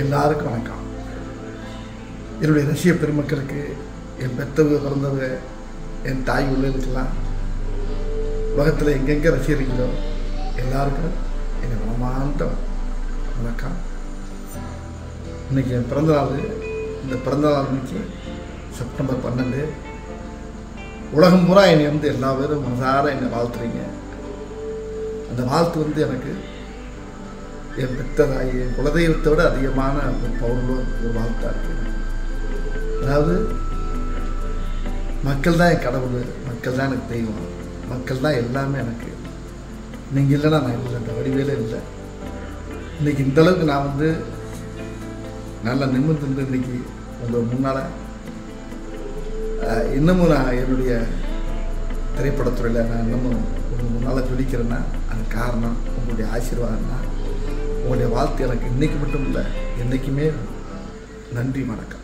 எல்லாருக்கும் வணக்கம். என்னுடைய ரசிக பெருமக்களுக்கு, என் பெற்றவங்க பிறந்தவங்க, என் தாய் உள்ளதுக்கெல்லாம் உலகத்தில் எங்கெங்கே ரசிகர்களோ எல்லாருக்கும் என்னை மனமார்ந்த வணக்கம். இன்றைக்கி என் பிறந்தநாள். இந்த பிறந்தநாள் அன்றைக்கி செப்டம்பர் 12. உலகம் பூரா என்னை எல்லா பேரும் மனசார என்னை வாழ்த்துறீங்க. அந்த வாழ்த்து எனக்கு என் பெற்ற தாய், என் குலதெய்வத்தை விட அதிகமான ஒரு பவுர்ல ஒரு வாழ்த்தாக இருக்குது. அதாவது மக்கள் தான் என் கடவுள், மக்கள் தான் எனக்கு தெய்வம், மக்கள் தான் எல்லாமே எனக்கு. நீங்கள் இல்லைன்னா நான் இல்லை, இந்த வடிவேலே இல்லை. இன்றைக்கி இந்தளவுக்கு நான் நல்லா நிமிர்ந்து இன்றைக்கி உங்கள் முன்னால் இன்னமும் நான் என்னுடைய திரைப்படத்துறையில் நான் இன்னமும் உங்கள் முன்னால் ஜொலிக்கிறேன்னா அது காரணம் உங்களுடைய ஆசீர்வாதம் தான். உங்களுடைய வாழ்த்து எனக்கு இன்றைக்கி மட்டும் இல்லை, என்றைக்குமே நன்றி, வணக்கம்.